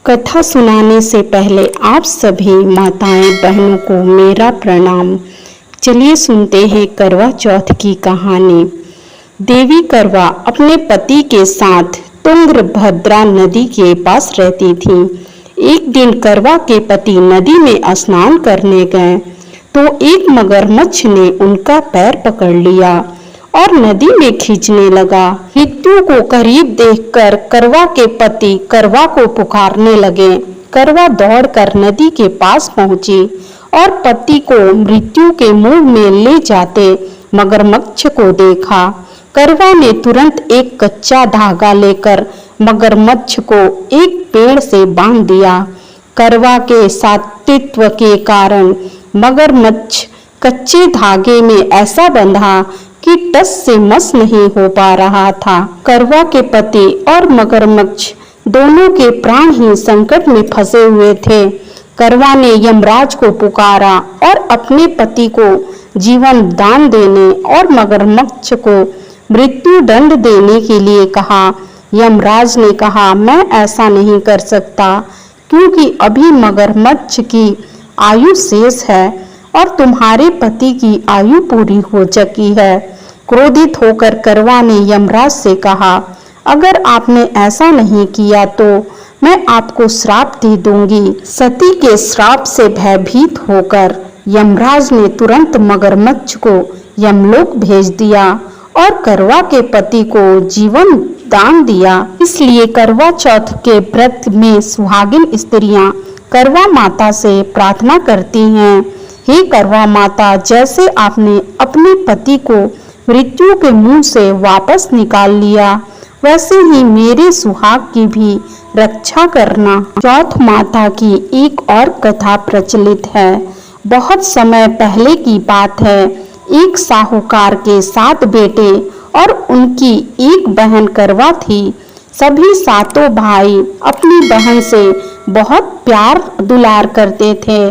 कथा सुनाने से पहले आप सभी माताएं बहनों को मेरा प्रणाम। चलिए सुनते हैं करवा चौथ की कहानी। देवी करवा अपने पति के साथ तुंगभद्रा नदी के पास रहती थी। एक दिन करवा के पति नदी में स्नान करने गए तो एक मगरमच्छ ने उनका पैर पकड़ लिया और नदी में खींचने लगा। मृत्यु को करीब देखकर करवा के पति करवा को पुकारने लगे। करवा दौड़कर नदी के पास पहुंची और पति को मृत्यु के मुंह में ले जाते मगरमच्छ को देखा। करवा ने तुरंत एक कच्चा धागा लेकर मगरमच्छ को एक पेड़ से बांध दिया। करवा के सात्वित्व के कारण मगरमच्छ कच्चे धागे में ऐसा बंधा कि टस से मस नहीं हो पा रहा था। करवा के पति और मगरमच्छ दोनों के प्राण ही संकट में फंसे हुए थे। करवा ने यमराज को पुकारा और अपने पति को जीवन दान देने और मगरमच्छ को मृत्यु दंड देने के लिए कहा। यमराज ने कहा, मैं ऐसा नहीं कर सकता क्योंकि अभी मगरमच्छ की आयु शेष है और तुम्हारे पति की आयु पूरी हो चुकी है। क्रोधित होकर करवा ने यमराज से कहा, अगर आपने ऐसा नहीं किया तो मैं आपको श्राप दे दूंगी। सती के श्राप से भयभीत होकर यमराज ने तुरंत मगरमच्छ को यमलोक भेज दिया और करवा के पति को जीवन दान दिया। इसलिए करवा चौथ के व्रत में सुहागिन स्त्रियां करवा माता से प्रार्थना करती हैं, हे करवा माता, जैसे आपने अपने पति को मृत्यु के मुंह से वापस निकाल लिया वैसे ही मेरे सुहाग की भी रक्षा करना। चौथ माता की एक और कथा प्रचलित है। बहुत समय पहले की बात है। एक साहूकार के 7 बेटे और उनकी एक बहन करवा थी। सभी 7 भाई अपनी बहन से बहुत प्यार दुलार करते थे,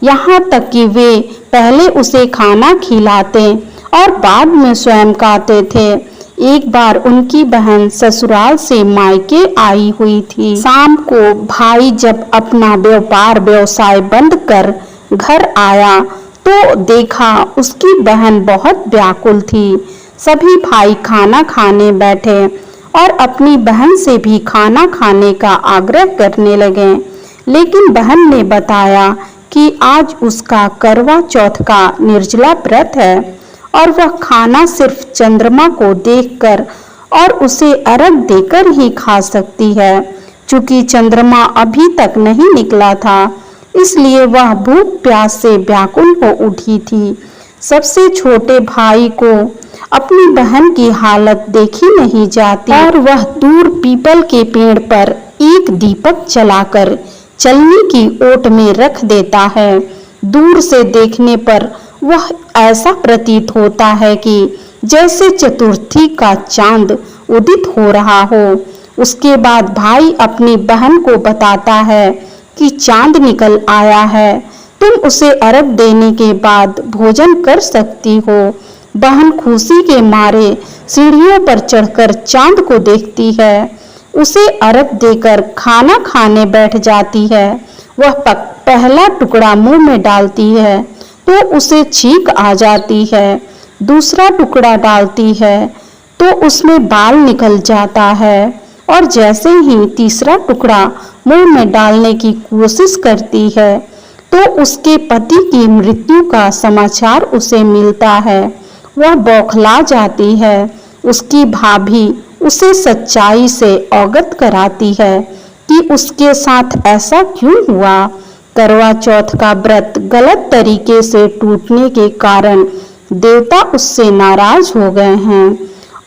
यहाँ तक कि वे पहले उसे खाना खिलाते और बाद में स्वयं खाते थे। एक बार उनकी बहन ससुराल से मायके आई हुई थी। शाम को भाई जब अपना व्यवसाय बंद कर घर आया तो देखा उसकी बहन बहुत व्याकुल थी। सभी भाई खाना खाने बैठे और अपनी बहन से भी खाना खाने का आग्रह करने लगे, लेकिन बहन ने बताया कि आज उसका करवा चौथ का निर्जला व्रत है और वह खाना सिर्फ चंद्रमा को देखकर और उसे अर्घ देकर ही खा सकती है। चूंकि चंद्रमा अभी तक नहीं निकला था, इसलिए वह भूख प्यास से व्याकुल हो उठी थी। सबसे छोटे भाई को अपनी बहन की हालत देखी नहीं जाती और वह दूर पीपल के पेड़ पर एक दीपक जलाकर चलने की ओट में रख देता है। दूर से देखने पर वह ऐसा प्रतीत होता है कि जैसे चतुर्थी का चांद उदित हो रहा हो। उसके बाद भाई अपनी बहन को बताता है कि चांद निकल आया है, तुम उसे अर्घ देने के बाद भोजन कर सकती हो। बहन खुशी के मारे सीढ़ियों पर चढ़कर चांद को देखती है, उसे अर्घ देकर खाना खाने बैठ जाती है। वह पहला टुकड़ा मुंह में डालती है तो उसे छींक आ जाती है, दूसरा टुकड़ा डालती है तो उसमें बाल निकल जाता है और जैसे ही तीसरा टुकड़ा मुंह में डालने की कोशिश करती है तो उसके पति की मृत्यु का समाचार उसे मिलता है। वह बौखला जाती है। उसकी भाभी उसे सच्चाई से अवगत कराती है कि उसके साथ ऐसा क्यों हुआ। करवा चौथ का व्रत गलत तरीके से टूटने के कारण देवता उससे नाराज हो गए हैं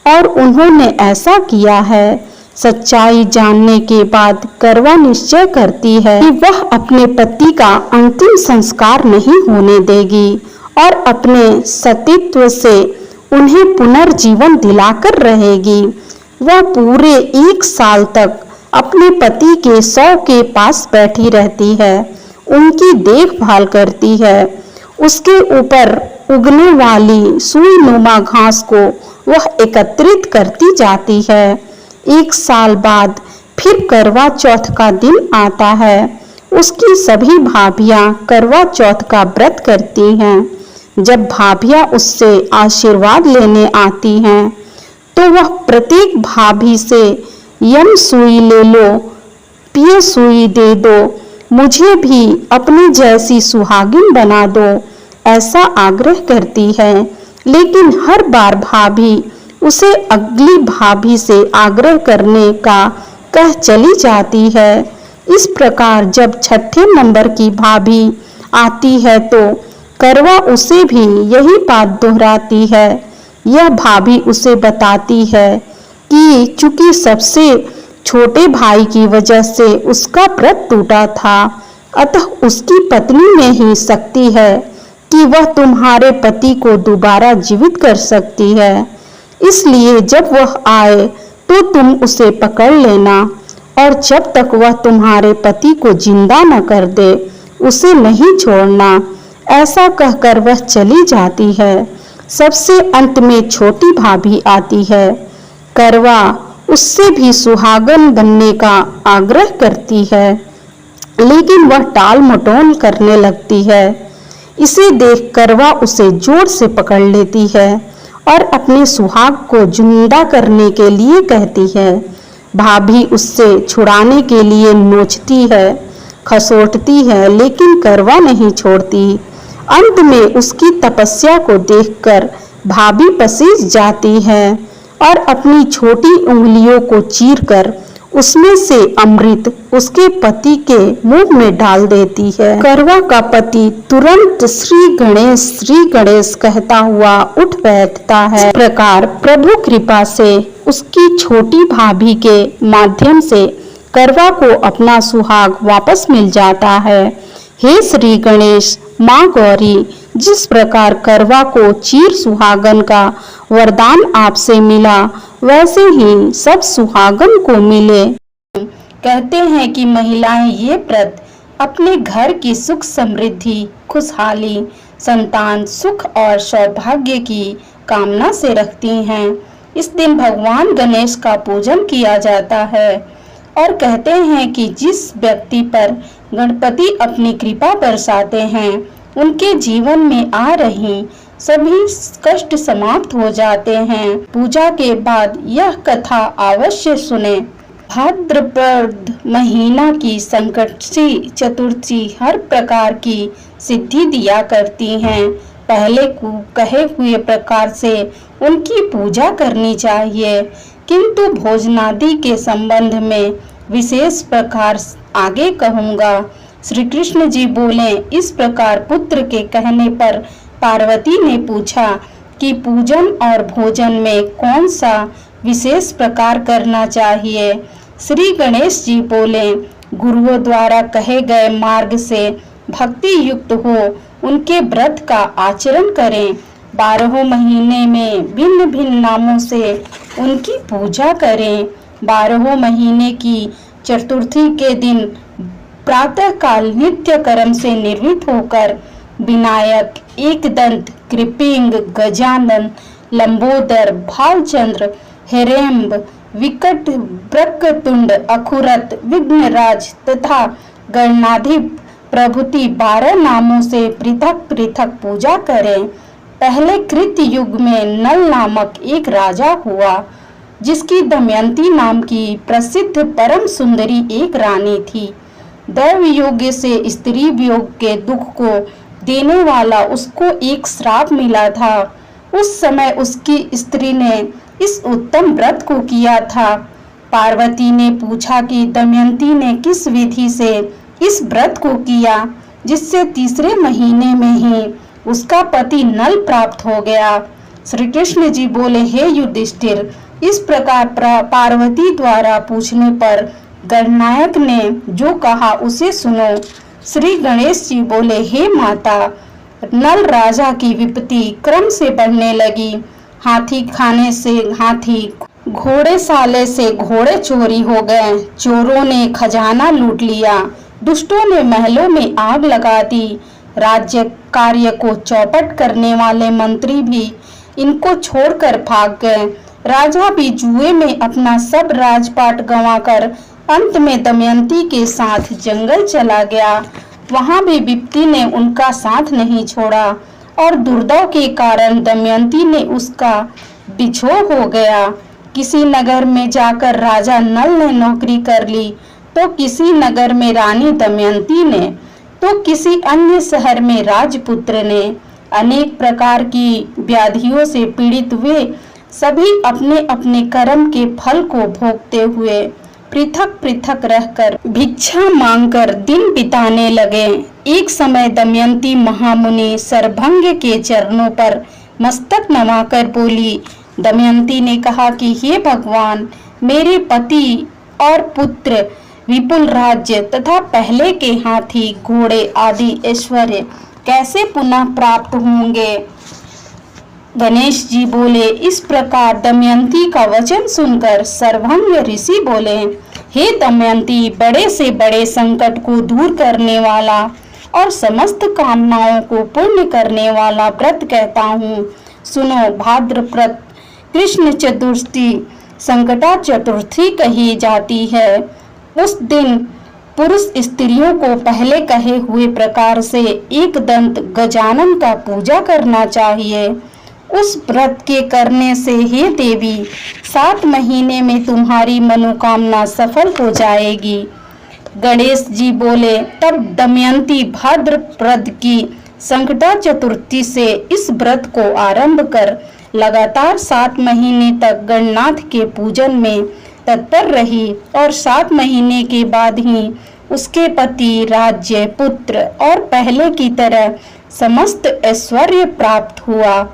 और उन्होंने ऐसा किया है। सच्चाई जानने के बाद करवा निश्चय करती है कि वह अपने पति का अंतिम संस्कार नहीं होने देगी और अपने सतीत्व से उन्हें पुनर्जीवन दिलाकर रहेगी। वह पूरे 1 साल तक अपने पति के शव के पास बैठी रहती है, उनकी देखभाल करती है। उसके ऊपर उगने वाली सुई नुमा घास को वह एकत्रित करती जाती है। 1 साल बाद फिर करवा चौथ का दिन आता है। उसकी सभी भाभियां करवा चौथ का व्रत करती हैं। जब भाभियां उससे आशीर्वाद लेने आती हैं तो वह प्रत्येक भाभी से यम सुई ले लो, पिए सुई दे दो, मुझे भी अपनी जैसी सुहागिन बना दो, ऐसा आग्रह करती है। लेकिन हर बार भाभी उसे अगली भाभी से आग्रह करने का कह चली जाती है। इस प्रकार जब छठे नंबर की भाभी आती है तो करवा उसे भी यही बात दोहराती है। यह भाभी उसे बताती है कि चूंकि सबसे छोटे भाई की वजह से उसका व्रत टूटा था, अतः उसकी पत्नी में ही शक्ति है कि वह तुम्हारे पति को दोबारा जीवित कर सकती है। इसलिए जब वह आए तो तुम उसे पकड़ लेना और जब तक वह तुम्हारे पति को जिंदा न कर दे उसे नहीं छोड़ना। ऐसा कहकर वह चली जाती है। सबसे अंत में छोटी भाभी आती है। करवा उससे भी सुहागन बनने का आग्रह करती है, लेकिन वह टाल मटोल करने लगती है। इसे देख करवा उसे जोर से पकड़ लेती है और अपने सुहाग को जिंदा करने के लिए कहती है। भाभी उससे छुड़ाने के लिए नोचती है, खसोटती है, लेकिन करवा नहीं छोड़ती। अंत में उसकी तपस्या को देखकर भाभी पसीज जाती है और अपनी छोटी उंगलियों को चीरकर उसमें से अमृत उसके पति के मुंह में डाल देती है। करवा का पति तुरंत श्री गणेश कहता हुआ उठ बैठता है। इस प्रकार प्रभु कृपा से उसकी छोटी भाभी के माध्यम से करवा को अपना सुहाग वापस मिल जाता है। हे श्री गणेश, माँ गौरी, जिस प्रकार करवा को चीर सुहागन का वरदान आपसे मिला, वैसे ही सब सुहागन को मिले। कहते हैं कि महिलाएं ये व्रत अपने घर की सुख समृद्धि, खुशहाली, संतान सुख और सौभाग्य की कामना से रखती हैं। इस दिन भगवान गणेश का पूजन किया जाता है और कहते हैं कि जिस व्यक्ति पर गणपति अपनी कृपा बरसाते हैं उनके जीवन में आ रही सभी कष्ट समाप्त हो जाते हैं। पूजा के बाद यह कथा अवश्य सुने। भाद्रपद महीना की संकटसी चतुर्थी हर प्रकार की सिद्धि दिया करती हैं। पहले कहे हुए प्रकार से उनकी पूजा करनी चाहिए, किंतु भोजनादि के संबंध में विशेष प्रकार आगे कहूँगा। श्री कृष्ण जी बोले, इस प्रकार पुत्र के कहने पर पार्वती ने पूछा कि पूजन और भोजन में कौन सा विशेष प्रकार करना चाहिए। श्री गणेश जी बोले, गुरुओं द्वारा कहे गए मार्ग से भक्ति युक्त हो उनके व्रत का आचरण करें। 12 महीने में भिन्न भिन्न नामों से उनकी पूजा करें। 12 महीने की चतुर्थी के दिन प्रातः काल नित्य कर्म से निर्मित होकर विनायक, एकदंत, कृपिंग, गजानन, लंबोदर, भालचंद्र, हिरण्यंब, विकट, वक्रतुंड, अखुरत, विघ्नराज तथा गणाधिप प्रभृति 12 नामों से पृथक पृथक पूजा करें। पहले कृत युग में नल नामक एक राजा हुआ, जिसकी दमयंती नाम की प्रसिद्ध परम सुंदरी एक रानी थी। दैव योग से स्त्री वियोग के दुख को देने वाला उसको एक श्राप मिला था। उस समय उसकी स्त्री ने इस उत्तम व्रत को किया था। पार्वती ने पूछा कि दमयंती ने किस विधि से इस व्रत को किया, जिससे तीसरे महीने में ही उसका पति नल प्राप्त हो गया। श्री कृष्ण जी बोले, हे युधिष्ठिर, इस प्रकार पार्वती द्वारा पूछने पर गणनायक ने जो कहा उसे सुनो। श्री गणेश जी बोले, हे माता, नल राजा की विपत्ति क्रम से बढ़ने लगी। हाथी खाने से हाथी, घोड़े साले से घोड़े चोरी हो गए, चोरों ने खजाना लूट लिया, दुष्टों ने महलों में आग लगा दी, राज्य कार्य को चौपट करने वाले मंत्री भी इनको छोड़कर भाग गए। राजा भी जुए में अपना सब राजपाट गंवाकर अंत में दमयंती के साथ जंगल चला गया। वहां भी विपत्ति ने उनका साथ नहीं छोड़ा और दुर्दव के कारण दमयंती ने उसका बिछोह हो गया। किसी नगर में जाकर राजा नल ने नौकरी कर ली, तो किसी नगर में रानी दमयंती ने, तो किसी अन्य शहर में राजपुत्र ने। अनेक प्रकार की व्याधियों से पीड़ित वे सभी अपने अपने कर्म के फल को भोगते हुए पृथक पृथक रहकर भिक्षा मांगकर दिन बिताने लगे। एक समय दमयंती महामुनि सरभंग के चरणों पर मस्तक नवाकर बोली। दमयंती ने कहा कि हे भगवान, मेरे पति और पुत्र विपुल राज्य तथा पहले के हाथी घोड़े आदि ऐश्वर्य कैसे पुनः प्राप्त होंगे। गणेश जी बोले। इस प्रकार दमयंती का वचन सुनकर सरभंग ऋषि बोले, हे दमयंती, बड़े से बड़े संकट को दूर करने वाला और समस्त कामनाओं को पूर्ण करने वाला व्रत कहता हूँ। सुनो, भाद्रपद कृष्ण चतुर्थी संकटा चतुर्थी कही जाती है। उस दिन पुरुष स्त्रियों को पहले कहे हुए प्रकार से एक दंत गजानन का पूजा करना चाहिए। उस व्रत के करने से हे देवी, 7 महीने में तुम्हारी मनोकामना सफल हो जाएगी। गणेश जी बोले। तब दमयंती भाद्रपद की संकटा चतुर्थी से इस व्रत को आरंभ कर लगातार 7 महीने तक गणनाथ के पूजन में तत्पर रही और 7 महीने के बाद ही उसके पति, राज्य, पुत्र और पहले की तरह समस्त ऐश्वर्य प्राप्त हुआ।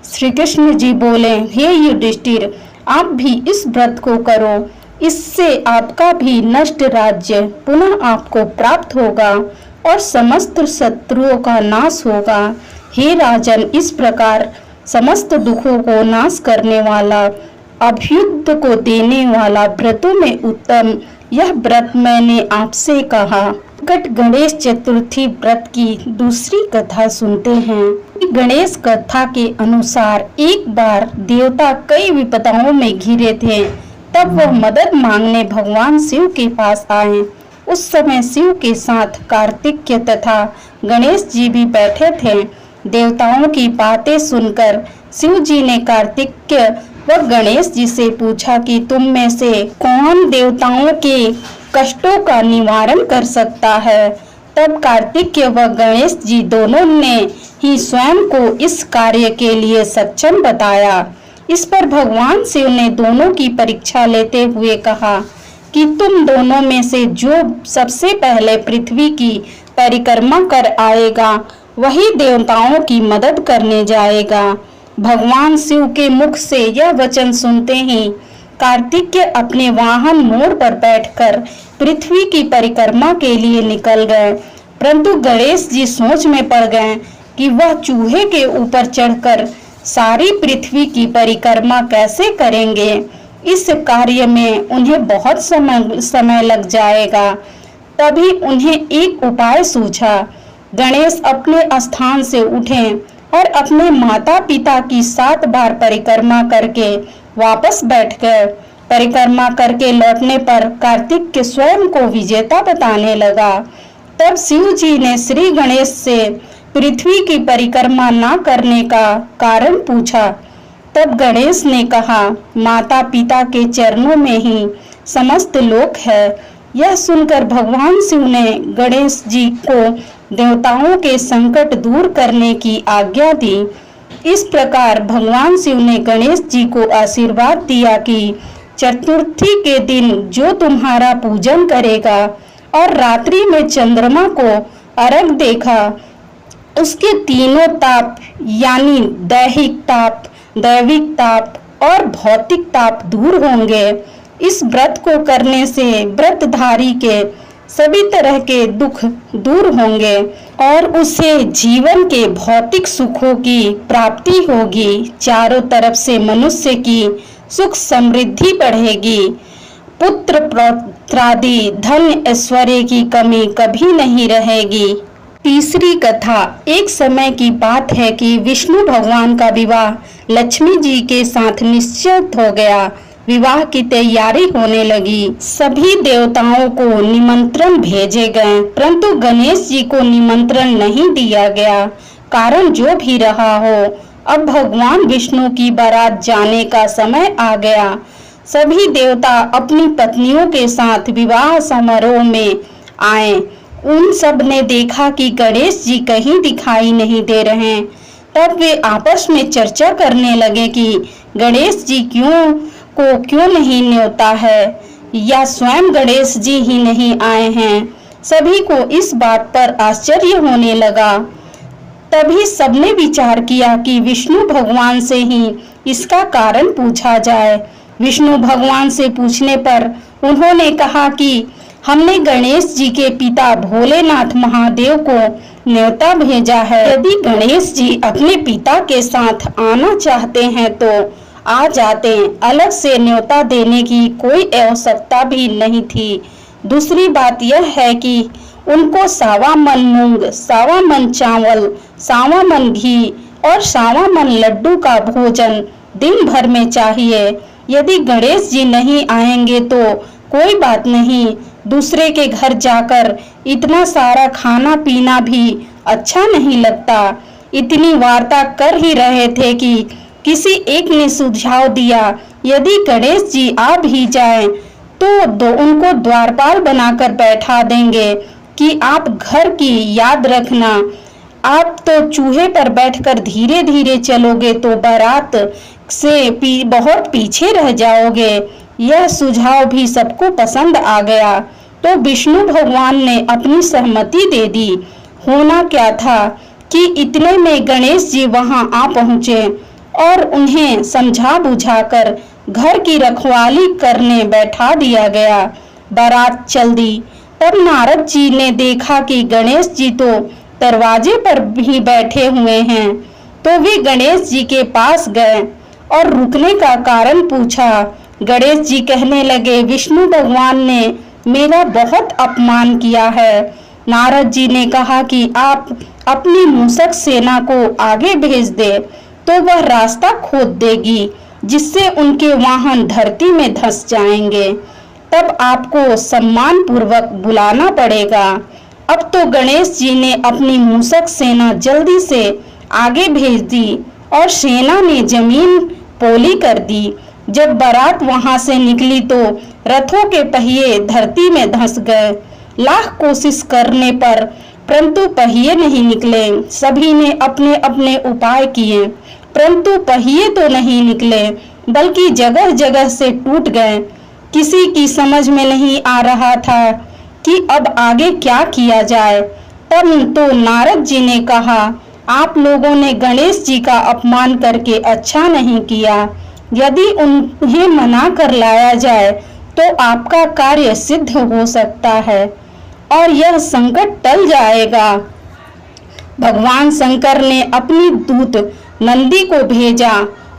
श्री कृष्ण जी बोले, हे युधिष्ठिर, आप भी इस व्रत को करो, इससे आपका भी नष्ट राज्य पुनः आपको प्राप्त होगा और समस्त शत्रुओं का नाश होगा। हे राजन, इस प्रकार समस्त दुखों को नाश करने वाला, अभ्युदय को देने वाला व्रतों में उत्तम यह व्रत मैंने आपसे कहा। कट गणेश चतुर्थी व्रत की दूसरी कथा सुनते हैं। गणेश कथा के अनुसार एक बार देवता कई विपदाओं में घिरे थे। तब वह मदद मांगने भगवान शिव के पास आए। उस समय शिव के साथ कार्तिकेय तथा गणेश जी भी बैठे थे। देवताओं की बातें सुनकर शिव जी ने कार्तिकेय व गणेश जी से पूछा कि तुम में से कौन देवताओं के कष्टों का निवारण कर सकता है। तब कार्तिकेय व गणेश जी दोनों ने ही स्वयं को इस कार्य के लिए सक्षम बताया। इस पर भगवान शिव ने दोनों की परीक्षा लेते हुए कहा कि तुम दोनों में से जो सबसे पहले पृथ्वी की परिक्रमा कर आएगा वही देवताओं की मदद करने जाएगा। भगवान शिव के मुख से यह वचन सुनते ही कार्तिकेय अपने वाहन मोर पर बैठकर पृथ्वी की परिक्रमा के लिए निकल गए, परंतु गणेश जी सोच में पड़ गए कि वह चूहे के ऊपर चढ़कर सारी पृथ्वी की परिक्रमा कैसे करेंगे। इस कार्य में उन्हें बहुत समय लग जाएगा। तभी उन्हें एक उपाय सूझा। गणेश अपने स्थान से उठे और अपने माता पिता की 7 बार परिक्रमा करके वापस बैठ गए। परिक्रमा करके लौटने पर कार्तिकेय स्वयं को विजेता बताने लगा। तब शिव जी ने श्री गणेश से पृथ्वी की परिक्रमा न करने का कारण पूछा। तब गणेश ने कहा, माता पिता के चरणों में ही समस्त लोक है। यह सुनकर भगवान शिव ने गणेश जी को देवताओं के संकट दूर करने की आज्ञा दी। इस प्रकार भगवान शिव ने गणेश जी को आशीर्वाद दिया कि चतुर्थी के दिन जो तुम्हारा पूजन करेगा और रात्रि में चंद्रमा को अर्घ देखा, उसके तीनों ताप यानी दैहिक ताप, दैविक ताप और भौतिक ताप दूर होंगे। इस व्रत को करने से व्रतधारी के सभी तरह के दुख दूर होंगे और उसे जीवन के भौतिक सुखों की प्राप्ति होगी। चारों तरफ से मनुष्य की सुख समृद्धि बढ़ेगी। पुत्र पौत्रादि धन ऐश्वर्य की कमी कभी नहीं रहेगी। तीसरी कथा। एक समय की बात है कि विष्णु भगवान का विवाह लक्ष्मी जी के साथ निश्चित हो गया। विवाह की तैयारी होने लगी। सभी देवताओं को निमंत्रण भेजे गए, परंतु गणेश जी को निमंत्रण नहीं दिया गया। कारण जो भी रहा हो, अब भगवान विष्णु की बारात जाने का समय आ गया। सभी देवता अपनी पत्नियों के साथ विवाह समारोह में आए। उन सब ने देखा कि गणेश जी कहीं दिखाई नहीं दे रहे। तब वे आपस में चर्चा करने लगे कि गणेश जी क्यों नहीं न्योता है, या स्वयं गणेश जी ही नहीं आए हैं। सभी को इस बात पर आश्चर्य होने लगा। तभी सबने विचार किया कि विष्णु भगवान से ही इसका कारण पूछा जाए। विष्णु भगवान से पूछने पर उन्होंने कहा कि हमने गणेश जी के पिता भोलेनाथ महादेव को न्योता भेजा है। यदि गणेश जी अपने पिता के साथ आना चाहते हैं तो आ जाते, अलग से न्योता देने की कोई आवश्यकता भी नहीं थी। दूसरी बात यह है कि उनको 1.25 मन मूंग, 1.25 मन चावल, 1.25 मन घी और 1.25 मन लड्डू का भोजन दिन भर में चाहिए। यदि गणेश जी नहीं आएंगे तो कोई बात नहीं, दूसरे के घर जाकर इतना सारा खाना पीना भी अच्छा नहीं लगता। इतनी वार्ता कर ही रहे थे कि किसी एक ने सुझाव दिया, यदि गणेश जी आ भी जाएं तो उनको द्वारपाल बनाकर बैठा देंगे कि आप घर की याद रखना। आप तो चूहे पर बैठकर धीरे धीरे चलोगे तो बारात से बहुत पीछे रह जाओगे। यह सुझाव भी सबको पसंद आ गया तो विष्णु भगवान ने अपनी सहमति दे दी। होना क्या था कि इतने में गणेश जी वहां आ पहुंचे और उन्हें समझा बुझाकर घर की रखवाली करने बैठा दिया गया। बारात चल दी। तब नारद जी ने देखा कि गणेश जी तो दरवाजे पर भी बैठे हुए हैं, तो वे गणेश जी के पास गए और रुकने का कारण पूछा। गणेश जी कहने लगे, विष्णु भगवान ने मेरा बहुत अपमान किया है। नारद जी ने कहा कि आप अपनी मूषक सेना को आगे भेज दे तो वह रास्ता खोद देगी, जिससे उनके वाहन धरती में धंस जाएंगे। तब आपको सम्मान पूर्वक बुलाना पड़ेगा। अब तो गणेश जी ने अपनी मूषक सेना जल्दी से आगे भेज दी और सेना ने जमीन पोली कर दी। जब बारात वहां से निकली तो रथों के पहिए धरती में धंस गए। लाख कोशिश करने पर परंतु पहिए नहीं निकले। सभी ने अपने अपने उपाय किए, परंतु पहिए तो नहीं निकले, बल्कि जगह जगह से टूट गए। किसी की समझ में नहीं आ रहा था कि अब आगे क्या किया जाए। तब तो नारद जी ने कहा, आप लोगों ने गणेश जी का अपमान करके अच्छा नहीं किया। यदि उन्हें मना कर लाया जाए तो आपका कार्य सिद्ध हो सकता है और यह संकट टल जाएगा। भगवान शंकर ने अपनी दूत नंदी को भेजा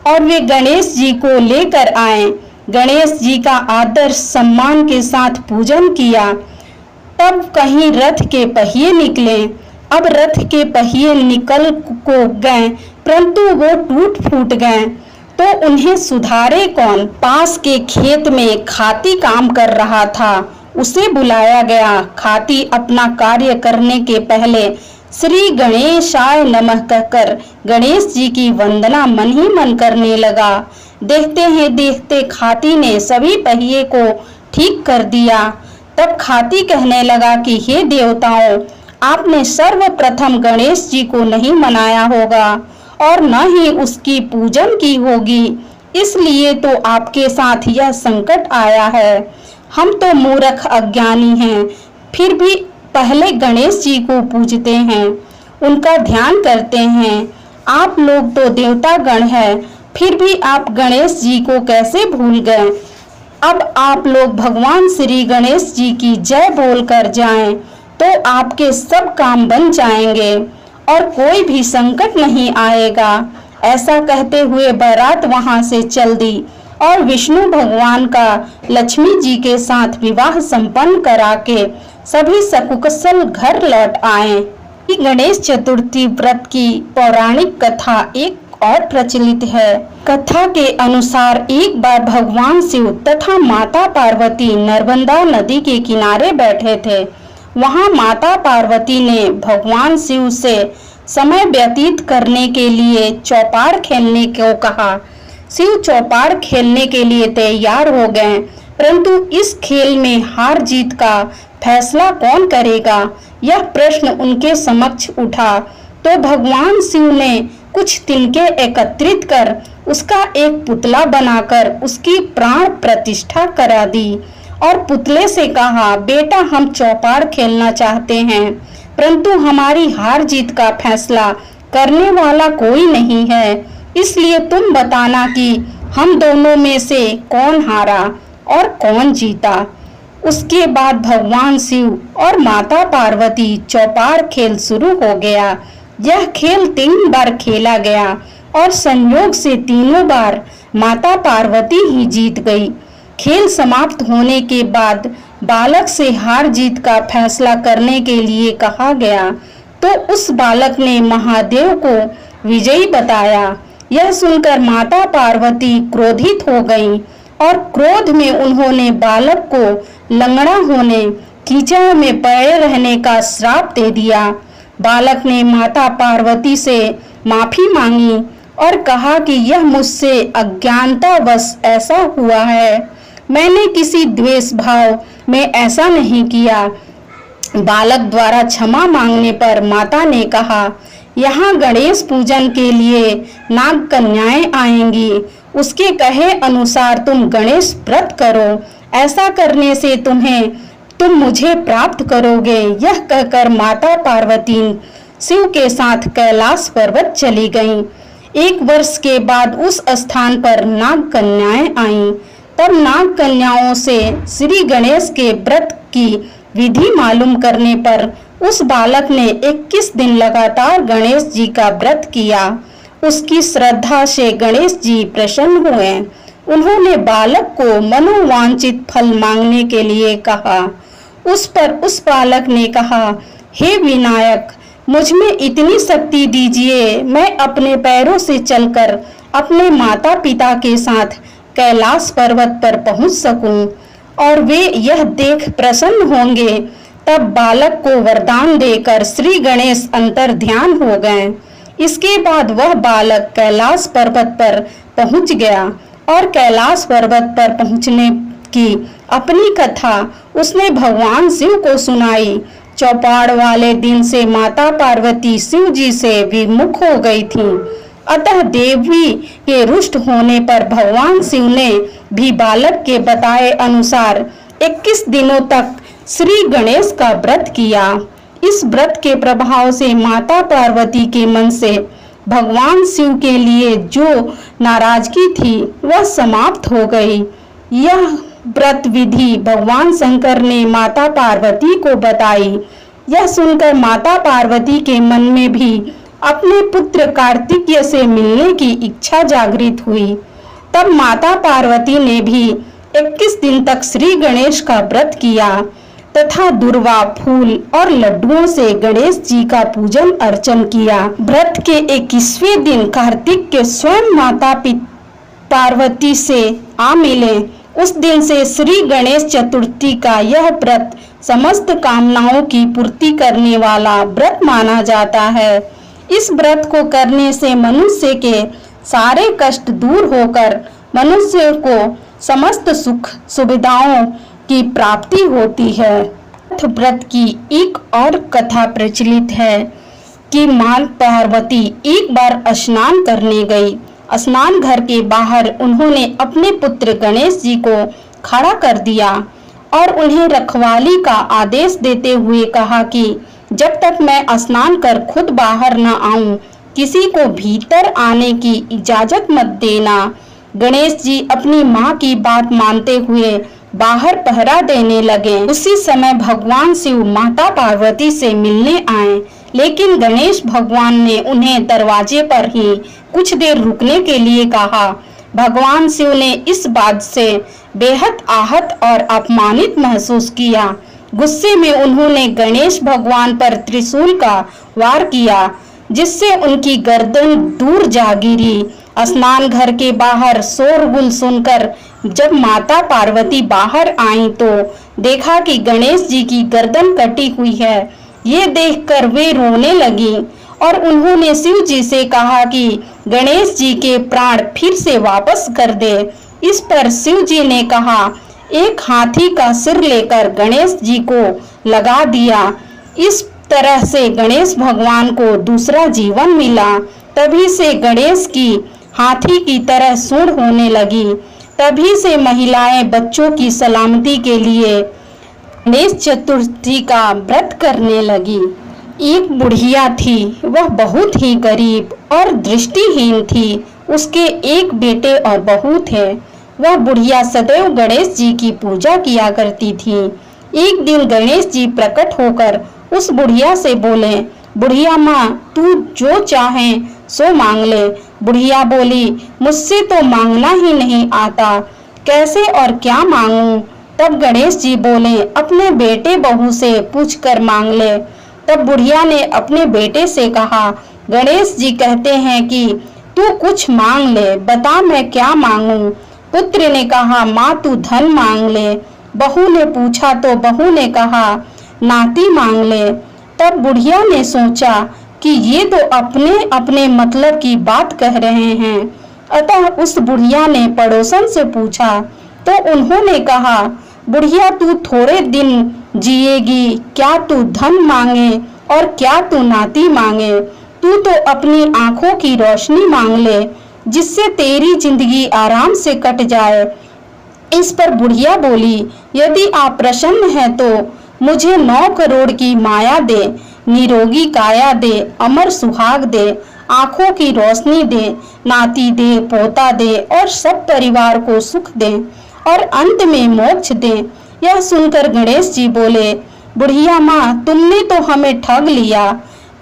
और वे गणेश जी को लेकर आए। गणेश जी का आदर सम्मान के साथ पूजन किया। तब कहीं रथ के पहिए निकले। अब रथ के पहिए निकल को गए, परंतु वो टूट फूट गए, तो उन्हें सुधारे कौन। पास के खेत में खाती काम कर रहा था, उसे बुलाया गया। खाती अपना कार्य करने के पहले श्री गणेशाय नमः कहकर गणेश जी की वंदना मन ही मन करने लगा। देखते हैं देखते खाती ने सभी पहिए को ठीक कर दिया। तब खाती कहने लगा कि हे देवताओं, आपने सर्वप्रथम गणेश जी को नहीं मनाया होगा और न ही उसकी पूजन की होगी, इसलिए तो आपके साथ यह संकट आया है। हम तो मूर्ख अज्ञानी हैं, फिर भी पहले गणेश जी को पूजते हैं, उनका ध्यान करते हैं। आप लोग तो देवता गण हैं, फिर भी आप गणेश जी को कैसे भूल गए। अब आप लोग भगवान श्री गणेश जी की जय बोलकर जाएं तो आपके सब काम बन जाएंगे और कोई भी संकट नहीं आएगा। ऐसा कहते हुए बारात वहां से चल दी और विष्णु भगवान का लक्ष्मी जी के साथ विवाह संपन्न करा के सभी सकुशल घर लौट आए। गणेश चतुर्थी व्रत की पौराणिक कथा एक एक और प्रचलित है। कथा के अनुसार एक बार भगवान शिव तथा माता पार्वती नर्मदा नदी के किनारे बैठे थे। वहां माता पार्वती ने भगवान शिव से समय व्यतीत करने के लिए चौपाड़ खेलने को कहा। शिव चौपाड़ खेलने के लिए तैयार हो गए, परंतु इस खेल में हार जीत का फैसला कौन करेगा, यह प्रश्न उनके समक्ष उठा। तो भगवान शिव ने कुछ तिनके एकत्रित कर उसका एक पुतला बनाकर उसकी प्राण प्रतिष्ठा करा दी और पुतले से कहा, बेटा हम चौपाड़ खेलना चाहते हैं, परंतु हमारी हार जीत का फैसला करने वाला कोई नहीं है, इसलिए तुम बताना कि हम दोनों में से कौन हारा और कौन जीता। उसके बाद भगवान शिव और माता पार्वती चौपाड़ खेल शुरू हो गया। यह खेल 3 बार खेला गया और संयोग से तीनों बार माता पार्वती ही जीत गई। खेल समाप्त होने के बाद बालक से हार जीत का फैसला करने के लिए कहा गया, तो उस बालक ने महादेव को विजयी बताया। यह सुनकर माता पार्वती क्रोधित हो गईं और क्रोध में उन्होंने बालक को लंगड़ा होने, कीचड़ में पड़े रहने का श्राप दे दिया। बालक ने माता पार्वती से माफी मांगी और कहा कि यह मुझसे अज्ञानतावश ऐसा हुआ है, मैंने किसी द्वेष भाव में ऐसा नहीं किया। बालक द्वारा क्षमा मांगने पर माता ने कहा, यहाँ गणेश पूजन के लिए नाग कन्याएं आएंगी, उसके कहे अनुसार तुम गणेश व्रत करो, ऐसा करने से तुम मुझे प्राप्त करोगे। यह कहकर माता पार्वती शिव के साथ कैलाश पर्वत चली गईं। 1 वर्ष के बाद उस स्थान पर नाग कन्याएं आईं। तब नाग कन्याओं से श्री गणेश के व्रत की विधि मालूम करने पर उस बालक ने 21 दिन लगातार गणेश जी का व्रत किया। उसकी श्रद्धा से गणेश जी प्रसन्न हुए। उन्होंने बालक को मनोवांछित फल मांगने के लिए कहा। उस पर उस बालक ने कहा, हे विनायक, मुझ में इतनी शक्ति दीजिए, मैं अपने पैरों से चलकर अपने माता पिता के साथ कैलाश पर्वत पर पहुंच सकूं और वे यह देख प्रसन्न होंगे। तब बालक को वरदान देकर श्री गणेश अंतर ध्यान हो गए। इसके बाद वह बालक कैलाश पर्वत पर पहुंच गया और कैलाश पर्वत पर पहुंचने की अपनी कथा उसने भगवान शिव को सुनाई। चौपाड़ वाले दिन से माता पार्वती शिव जी से विमुख हो गई थीं। अतः देवी के रुष्ट होने पर भगवान शिव ने भी बालक के बताए अनुसार 21 दिनों तक श्री गणेश का व्रत किया। इस व्रत के प्रभाव से माता पार्वती के मन से भगवान शिव के लिए जो नाराजगी थी वह समाप्त हो गई। यह व्रत विधि भगवान शंकर ने माता पार्वती को बताई। यह सुनकर माता पार्वती के मन में भी अपने पुत्र कार्तिकेय से मिलने की इच्छा जागृत हुई। तब माता पार्वती ने भी 21 दिन तक श्री गणेश का व्रत किया तथा दुर्वा, फूल और लड्डुओं से गणेश जी का पूजन अर्चन किया। व्रत के 21वें दिन कार्तिक के स्वयं माता पार्वती से आ मिले। उस दिन से श्री गणेश चतुर्थी का यह व्रत समस्त कामनाओं की पूर्ति करने वाला व्रत माना जाता है। इस व्रत को करने से मनुष्य के सारे कष्ट दूर होकर मनुष्य को समस्त सुख सुविधाओं की प्राप्ति होती है। व्रत की एक और कथा प्रचलित है कि मां पार्वती एक बार स्नान करने गई। स्नान घर के बाहर उन्होंने अपने पुत्र गणेश जी को खड़ा कर दिया और उन्हें रखवाली का आदेश देते हुए कहा कि जब तक मैं स्नान कर खुद बाहर न आऊं, किसी को भीतर आने की इजाजत मत देना। गणेश जी अपनी मां की बात मानते हुए बाहर पहरा देने लगे। उसी समय भगवान शिव माता पार्वती से मिलने आए, लेकिन गणेश भगवान ने उन्हें दरवाजे पर ही कुछ देर रुकने के लिए कहा। भगवान शिव ने इस बात से बेहद आहत और अपमानित महसूस किया। गुस्से में उन्होंने गणेश भगवान पर त्रिशूल का वार किया। जिससे उनकी गर्दन दूर जा गिरी। स्नान घर के बाहर शोरगुल सुनकर जब माता पार्वती बाहर आईं तो देखा कि गणेश जी की गर्दन कटी हुई है। ये देखकर वे रोने लगी और उन्होंने शिव जी से कहा कि गणेश जी के प्राण फिर से वापस कर दे। इस पर शिव जी ने कहा, एक हाथी का सिर लेकर गणेश जी को लगा दिया। इस तरह से गणेश भगवान को दूसरा जीवन मिला। तभी से गणेश की हाथी की तरह सूंड होने लगी। तभी से महिलाएं बच्चों की सलामती के लिए गणेश चतुर्थी का व्रत करने लगी। एक बुढ़िया थी, वह बहुत ही गरीब और दृष्टिहीन थी। उसके एक बेटे और बहू थे। वह बुढ़िया सदैव गणेश जी की पूजा किया करती थी। एक दिन गणेश जी प्रकट होकर उस बुढ़िया से बोले, बुढ़िया माँ, तू जो चाहे सो मांग ले। बुढ़िया बोली, मुझसे तो मांगना ही नहीं आता, कैसे और क्या मांगूं? तब गणेश जी बोले, अपने बेटे बहू से पूछकर मांग ले। तब बुढ़िया ने अपने बेटे से कहा, गणेश जी कहते हैं कि तू कुछ मांग ले, बता मैं क्या मांगूं? पुत्र ने कहा, माँ तू धन मांग ले। बहू ने पूछा तो बहू ने कहा, नाती मांग ले। तब बुढ़िया ने सोचा कि ये तो अपने अपने मतलब की बात कह रहे हैं। अतः उस बुढ़िया ने पड़ोसन से पूछा तो उन्होंने कहा, बुढ़िया तू थोड़े दिन जिएगी, क्या तू धन मांगे और क्या तू नाती मांगे? तू तो अपनी आंखों की रोशनी मांग ले, जिससे तेरी जिंदगी आराम से कट जाए। इस पर बुढ़िया बोली, यदि आप प्रसन्न हैं तो मुझे 9 करोड़ की माया दे, निरोगी काया दे, अमर सुहाग दे, आंखों की रोशनी दे, नाती दे, पोता दे और सब परिवार को सुख दे और अंत में मोक्ष दे। यह सुनकर गणेश जी बोले, बुढ़िया माँ, तुमने तो हमें ठग लिया।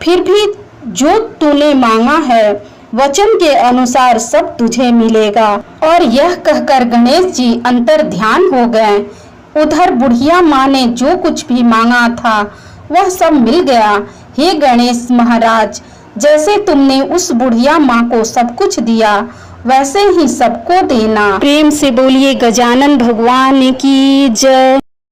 फिर भी जो तूने मांगा है वचन के अनुसार सब तुझे मिलेगा। और यह कहकर गणेश जी अंतर ध्यान हो गए। उधर बुढ़िया माँ ने जो कुछ भी मांगा था वह सब मिल गया। हे गणेश महाराज, जैसे तुमने उस बुढ़िया माँ को सब कुछ दिया वैसे ही सबको देना। प्रेम से बोलिए गजानन भगवान की जय।